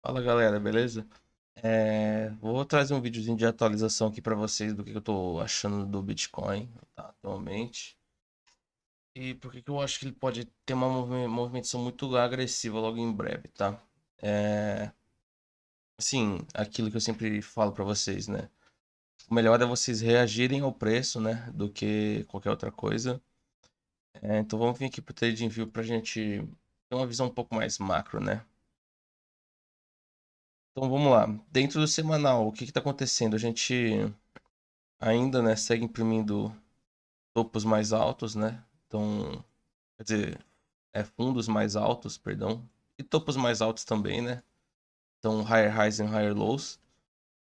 Fala galera, beleza? Vou trazer um videozinho de atualização aqui pra vocês do que eu tô achando do Bitcoin, tá, atualmente. E por que que eu acho que ele pode ter uma movimentação muito agressiva logo em breve, tá? É, assim, aquilo que eu sempre falo pra vocês, né? O melhor é vocês reagirem ao preço, né? Do que qualquer outra coisa. Então vamos vir aqui pro TradingView pra gente ter uma visão um pouco mais macro, né? Então vamos lá. Dentro do semanal, o que que tá acontecendo? A gente ainda, né, segue imprimindo topos mais altos, né? Então, quer dizer, fundos mais altos, perdão, e topos mais altos também, né? Então, higher highs and higher lows.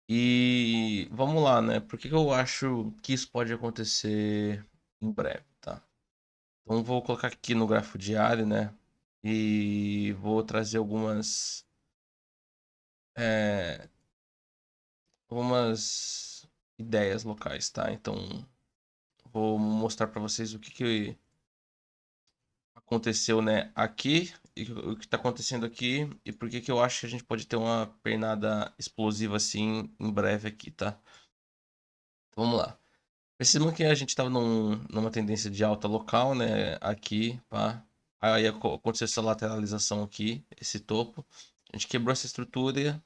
E vamos lá, né? Por que que eu acho que isso pode acontecer em breve, tá? Então, vou colocar aqui no gráfico diário, né? E vou trazer é, algumas ideias locais, tá? Então, vou mostrar para vocês o que que aconteceu, né, aqui e o que está acontecendo aqui e por que que eu acho que a gente pode ter uma pernada explosiva assim em breve aqui, tá? Então, vamos lá. Percebam que a gente estava numa tendência de alta local, né, aqui, pá. Aí aconteceu essa lateralização aqui, esse topo. A gente quebrou essa estrutura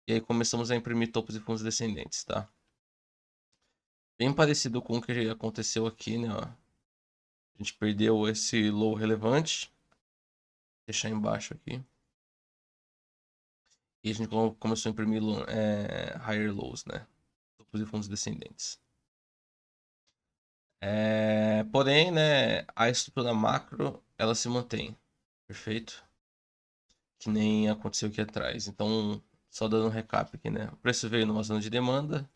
e aí começamos a imprimir topos e fundos descendentes, tá? Bem parecido com o que aconteceu aqui, né, ó. A gente perdeu esse low relevante. Vou deixar embaixo aqui. E a gente começou a imprimir higher lows, né? Topos e fundos descendentes. Porém, né, a estrutura macro, ela se mantém. Perfeito? Que nem aconteceu aqui atrás. Então, só dando um recap aqui, né? O preço veio numa zona de demanda,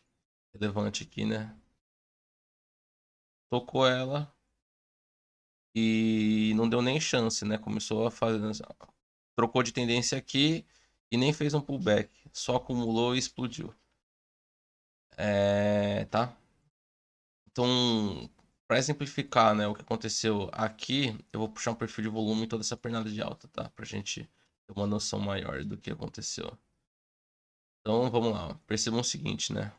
relevante aqui, né? Tocou ela e não deu nem chance, né? Começou a fazer... Trocou de tendência aqui e nem fez um pullback. Só acumulou e explodiu. Tá? Então, para exemplificar, né, o que aconteceu aqui, eu vou puxar um perfil de volume em toda essa pernada de alta, tá? Pra gente ter uma noção maior do que aconteceu. Então, vamos lá. Percebam o seguinte, né?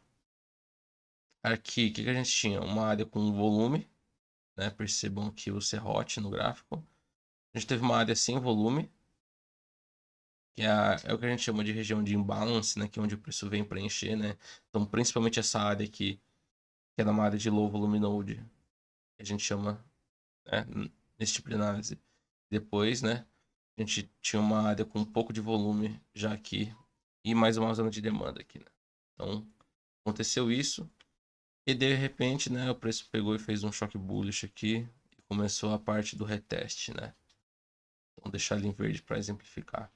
Aqui, o que que a gente tinha? Uma área com volume, né? Percebam aqui o serrote no gráfico. A gente teve uma área sem volume, que é o que a gente chama de região de imbalance, né? Que é onde o preço vem preencher, né? Então, principalmente essa área aqui, que é uma área de low volume node, que a gente chama, né, nesse tipo de análise. Depois, né, a gente tinha uma área com um pouco de volume já aqui e mais uma zona de demanda aqui, né? Então, aconteceu isso e de repente, né, o preço pegou e fez um choque bullish aqui e começou a parte do reteste, né? Então, deixar ele em verde para exemplificar.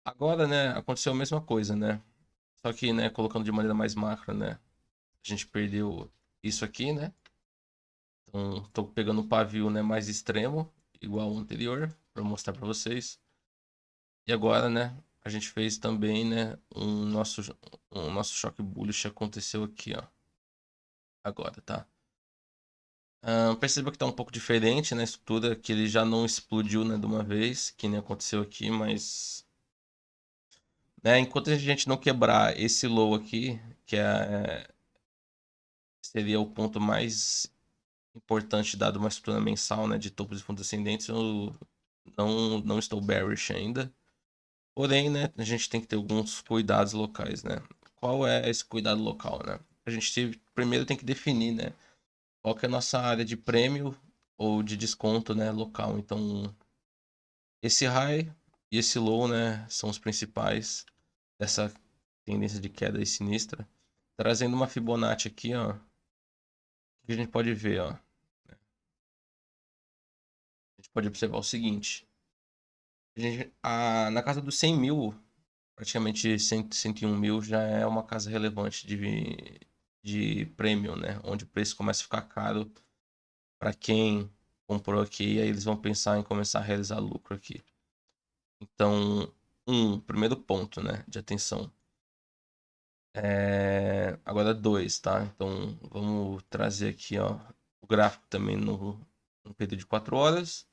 Agora, né, aconteceu a mesma coisa, né? Só que, né, colocando de maneira mais macro, né, a gente perdeu isso aqui, né? Então, tô pegando o pavio, né, mais extremo, igual ao anterior, para mostrar para vocês. E agora, né, a gente fez também, né, um nosso choque bullish aconteceu aqui, ó. Agora, tá? Perceba que tá um pouco diferente, né, a estrutura, que ele já não explodiu, né, de uma vez, que nem aconteceu aqui, mas, né, enquanto a gente não quebrar esse low aqui, que seria o ponto mais importante dado uma estrutura mensal, né, de topos e fundos ascendentes, eu não estou bearish ainda. Porém, né, a gente tem que ter alguns cuidados locais, né? Qual é esse cuidado local, né? A gente primeiro tem que definir, né, qual que é a nossa área de prêmio ou de desconto, né, local. Então, esse high e esse low, né, são os principais dessa tendência de queda aí sinistra. Trazendo uma Fibonacci aqui, ó, que a gente pode ver, ó. A gente pode observar o seguinte. Na casa dos 100 mil, praticamente 100, 101 mil já é uma casa relevante de premium, né? Onde o preço começa a ficar caro para quem comprou aqui, e aí eles vão pensar em começar a realizar lucro aqui. Então, primeiro ponto, né, de atenção. Agora dois, tá? Então, vamos trazer aqui, ó, o gráfico também no período de 4 horas.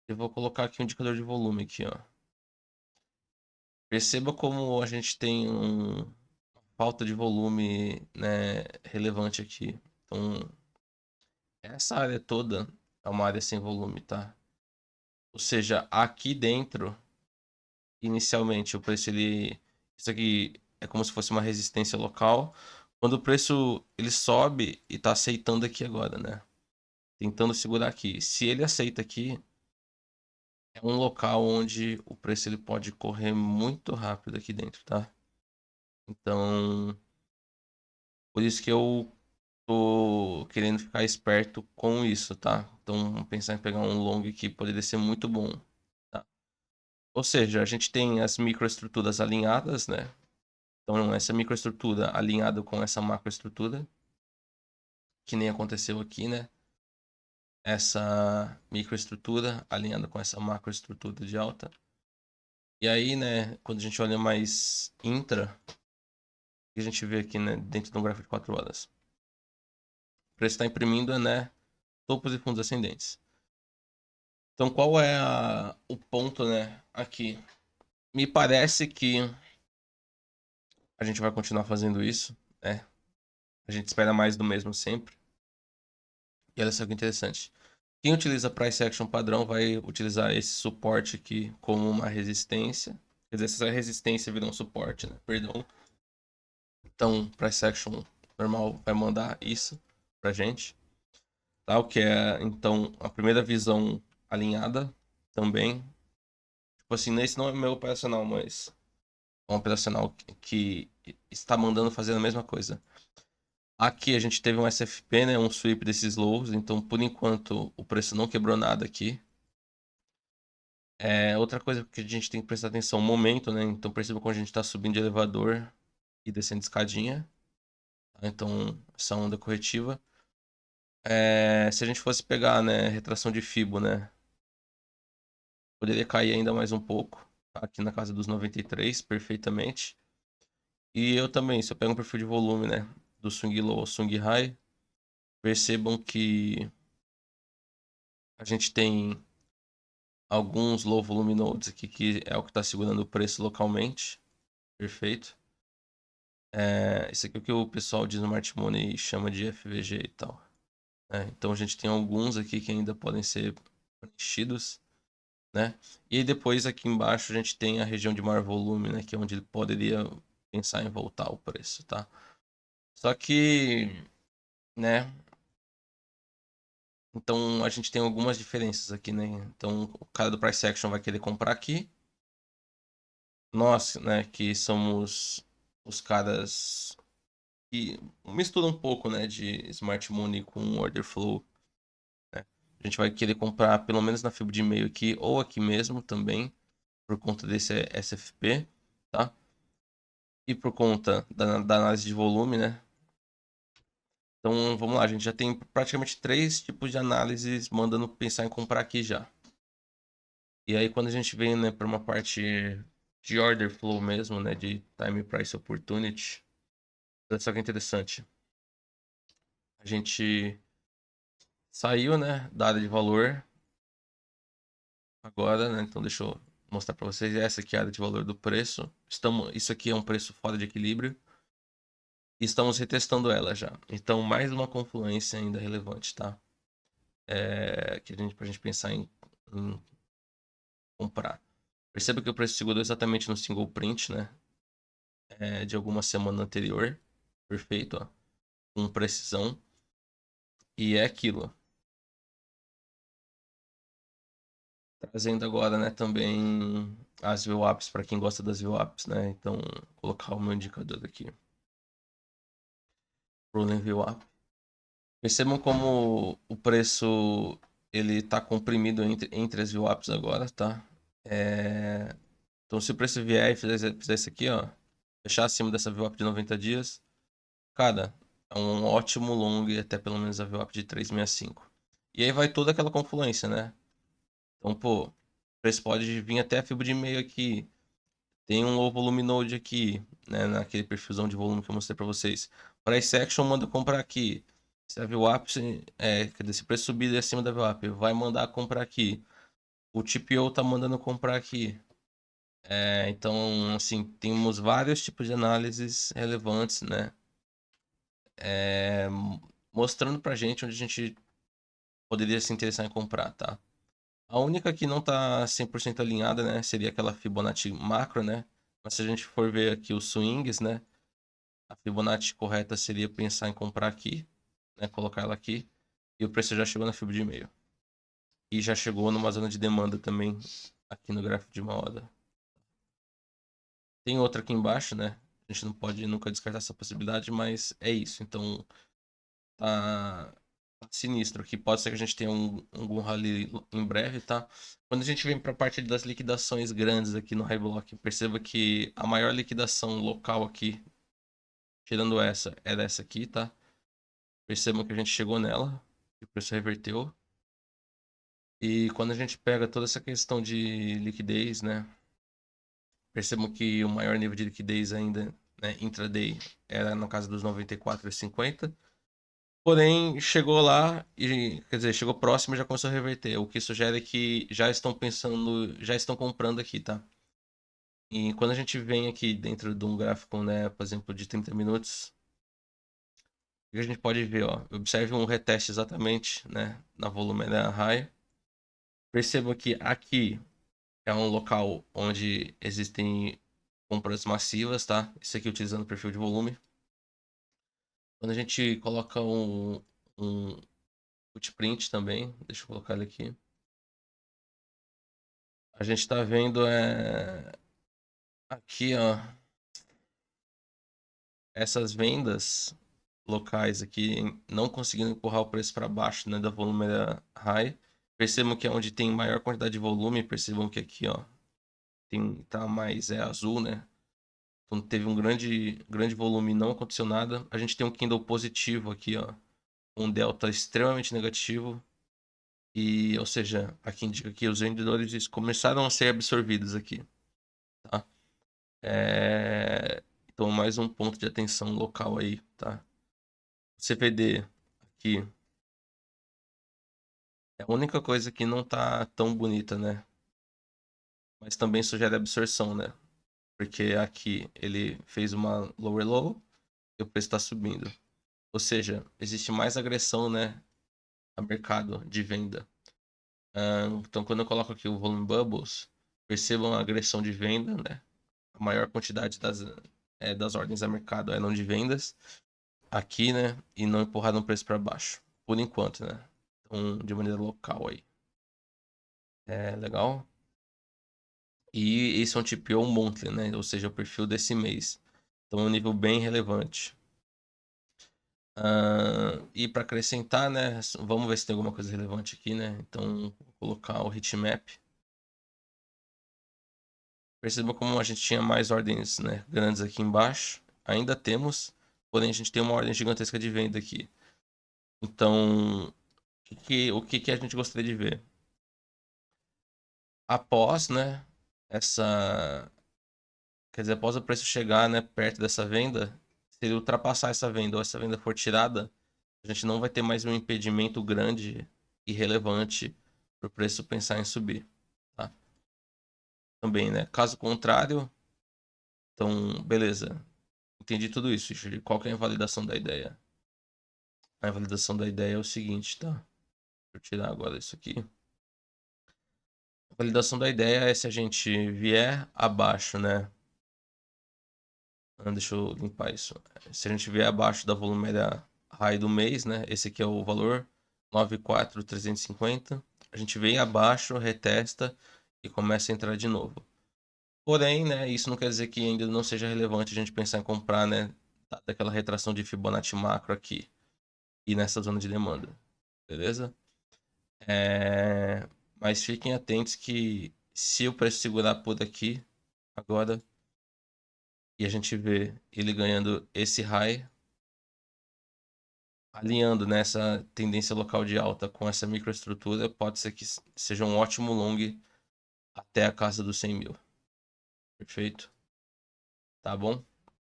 E vou colocar aqui o indicador de volume aqui, ó. Perceba como a gente tem falta de volume, né, relevante aqui. Então, essa área toda é uma área sem volume, tá? Ou seja, aqui dentro, inicialmente, o preço ele. Isso aqui é como se fosse uma resistência local. Quando o preço ele sobe e tá aceitando aqui agora, né? Tentando segurar aqui. Se ele aceita aqui, é um local onde o preço ele pode correr muito rápido aqui dentro, tá? Então, por isso que eu tô querendo ficar esperto com isso, tá? Então, pensar em pegar um long que poderia ser muito bom, tá? Ou seja, a gente tem as microestruturas alinhadas, né? Então, essa microestrutura alinhada com essa macroestrutura, que nem aconteceu aqui, né? Essa microestrutura alinhada com essa macroestrutura de alta. E aí, né, quando a gente olha mais intra, o que a gente vê aqui, né, dentro de um gráfico de 4 horas. O preço está imprimindo, né, topos e fundos ascendentes. Então, qual é o ponto, né, aqui? Me parece que a gente vai continuar fazendo isso, né? A gente espera mais do mesmo sempre. E olha só que interessante. Quem utiliza Price Action padrão vai utilizar esse suporte aqui como uma resistência. Quer dizer, essa resistência vira um suporte, né? Perdão. Então, Price Action normal vai mandar isso pra gente. Tá? O que é, então, a primeira visão alinhada também. Tipo assim, esse não é meu operacional, mas é um operacional que está mandando fazer a mesma coisa. Aqui a gente teve um SFP, né, um sweep desses lows, então por enquanto o preço não quebrou nada aqui. Outra coisa que a gente tem que prestar atenção, o momento, né? Então perceba quando a gente está subindo de elevador e descendo de escadinha. Tá? Então, essa onda corretiva. Se a gente fosse pegar, né, retração de Fibo, né? Poderia cair ainda mais um pouco. Tá? Aqui na casa dos 93, perfeitamente. E eu também, se eu pego um perfil de volume, né? Do Swing Low ao Swing High, percebam que a gente tem alguns low volume nodes aqui que é o que está segurando o preço localmente. Perfeito. Isso aqui é o que o pessoal de Smart Money chama de FVG e tal. Então a gente tem alguns aqui que ainda podem ser preenchidos, né? E aí depois aqui embaixo a gente tem a região de maior volume, né? Que é onde ele poderia pensar em voltar o preço, tá? Só que, né? Então a gente tem algumas diferenças aqui, né? Então o cara do price action vai querer comprar aqui. Nós, né, que somos os caras que misturam um pouco, né, de Smart Money com Order Flow, né? A gente vai querer comprar pelo menos na fibra de e-mail aqui ou aqui mesmo também, por conta desse SFP, tá? E por conta da análise de volume, né? Então vamos lá, a gente já tem praticamente 3 tipos de análises mandando pensar em comprar aqui já. E aí quando a gente vem, né, para uma parte de order flow mesmo, né, de time price opportunity, olha só que interessante. A gente saiu, né, da área de valor agora, né? Então deixa eu mostrar para vocês. Essa aqui é a área de valor do preço. Isso aqui é um preço fora de equilíbrio. E estamos retestando ela já. Então mais uma confluência ainda relevante, tá? Pra gente pensar em comprar. Perceba que o preço segurou exatamente no single print, né? De alguma semana anterior. Perfeito, ó. Com precisão. E é aquilo. Trazendo agora, né, também as VWAPs para quem gosta das VWAPs, né? Então, vou colocar o meu indicador aqui. Rolling VWAP. Percebam como o preço ele está comprimido entre as VWAPs agora, tá? Então, se o preço vier e fizer isso aqui, ó, fechar acima dessa VWAP de 90 dias, cara, é um ótimo long até pelo menos a VWAP de 365. E aí vai toda aquela confluência, né? Então, pô, o preço pode vir até a fibra de meio aqui. Tem um low volume node aqui, né? Naquele perfilzão de volume que eu mostrei para vocês. Price action manda comprar aqui. Se a VWAP, quer dizer, se o preço subir acima da VWAP, vai mandar comprar aqui. O TPO tá mandando comprar aqui. Então, assim, temos vários tipos de análises relevantes, né? Mostrando pra gente onde a gente poderia se interessar em comprar, tá? A única que não tá 100% alinhada, né, seria aquela Fibonacci macro, né? Mas se a gente for ver aqui os swings, né, a Fibonacci correta seria pensar em comprar aqui, né, colocar ela aqui, e o preço já chegou na fibra de meio. E já chegou numa zona de demanda também aqui no gráfico de uma hora. Tem outra aqui embaixo, né? A gente não pode nunca descartar essa possibilidade, mas é isso. Então tá sinistro aqui. Pode ser que a gente tenha algum rally em breve, tá? Quando a gente vem para a parte das liquidações grandes aqui no High Block, perceba que a maior liquidação local aqui, tirando essa, é dessa aqui, tá? Percebam que a gente chegou nela, e o preço reverteu. E quando a gente pega toda essa questão de liquidez, né? Percebam que o maior nível de liquidez ainda, né, intraday, era na casa dos 94,50. Porém, chegou lá e, quer dizer, chegou próximo e já começou a reverter. O que sugere que já estão pensando, já estão comprando aqui, tá? E quando a gente vem aqui dentro de um gráfico, né, por exemplo, de 30 minutos, o que a gente pode ver, ó, observe um reteste exatamente, né, na volume da high. Perceba que aqui é um local onde existem compras massivas, tá? Isso aqui utilizando o perfil de volume. Quando a gente coloca um footprint também, deixa eu colocar ele aqui. A gente tá vendo aqui, ó, essas vendas locais aqui não conseguindo empurrar o preço para baixo, né, da volume high. Percebam que é onde tem maior quantidade de volume, percebam que aqui, ó, tá mais azul, né? Então teve um grande volume e não aconteceu nada. A gente tem um candle positivo aqui, ó, um delta extremamente negativo. E, ou seja, aqui indica que os vendedores começaram a ser absorvidos aqui, tá? Então, mais um ponto de atenção local aí, tá? O CPD aqui é a única coisa que não tá tão bonita, né? Mas também sugere absorção, né? Porque aqui ele fez uma lower low e o preço está subindo. Ou seja, existe mais agressão, né, a mercado de venda. Então, quando eu coloco aqui o volume bubbles, percebam a agressão de venda, né? A maior quantidade das ordens a mercado é não de vendas aqui, né? E não empurrar o preço para baixo, por enquanto, né? Então, de maneira local aí. É legal. E esse é um TPO monthly, né? Ou seja, o perfil desse mês. Então, é um nível bem relevante. E para acrescentar, né? Vamos ver se tem alguma coisa relevante aqui, né? Então, vou colocar o heatmap. Perceba como a gente tinha mais ordens, né, grandes aqui embaixo. Ainda temos, porém a gente tem uma ordem gigantesca de venda aqui. Então, o que a gente gostaria de ver? Após, né, essa... Quer dizer, após o preço chegar, né, perto dessa venda, se ele ultrapassar essa venda ou essa venda for tirada, a gente não vai ter mais um impedimento grande e relevante para o preço pensar em subir, tá? Também, né? Caso contrário, então, beleza. Entendi tudo isso, Richard. Qual que é a invalidação da ideia? A invalidação da ideia é o seguinte, tá? Deixa eu tirar agora isso aqui. A validação da ideia é se a gente vier abaixo, né? Deixa eu limpar isso. Se a gente vier abaixo da volumétria high do mês, né? Esse aqui é o valor 94,350. A gente vem abaixo, retesta e começa a entrar de novo. Porém, né? Isso não quer dizer que ainda não seja relevante a gente pensar em comprar, né? Daquela retração de Fibonacci macro aqui e nessa zona de demanda. Beleza? Mas fiquem atentos que se o preço segurar por aqui agora e a gente vê ele ganhando esse high, alinhando nessa tendência local de alta com essa microestrutura, pode ser que seja um ótimo long até a casa dos 100 mil. Perfeito? Tá bom?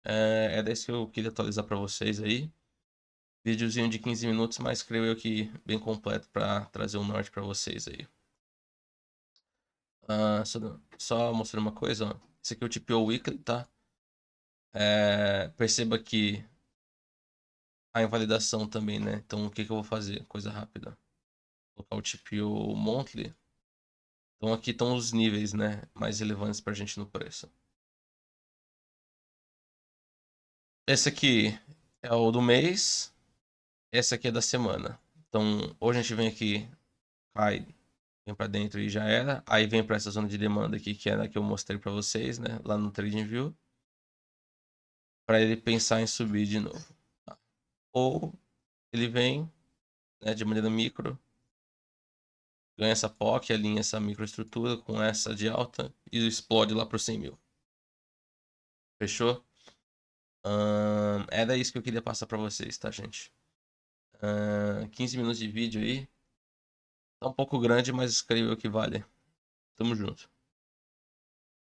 Era isso que eu queria atualizar para vocês aí. Videozinho de 15 minutos, mas creio eu que bem completo para trazer um norte para vocês aí. Só mostrando uma coisa, ó. Esse aqui é o TPO Weekly, tá? Perceba que a invalidação também, né? Então o que que eu vou fazer? Coisa rápida. Vou colocar o TPO Monthly. Então aqui estão os níveis, né? Mais relevantes pra gente no preço. Esse aqui é o do mês. Esse aqui é da semana. Então hoje a gente vem aqui, cai, vem pra dentro e já era. Aí vem pra essa zona de demanda aqui, que é a que eu mostrei pra vocês, né? Lá no TradingView. Pra ele pensar em subir de novo. Tá? Ou ele vem, né, de maneira micro, ganha essa POC, alinha essa microestrutura com essa de alta e explode lá pro 100 mil. Fechou? Era isso que eu queria passar pra vocês, tá, gente? 15 minutos de vídeo aí. Tá um pouco grande, mas escreveu o que vale. Tamo junto.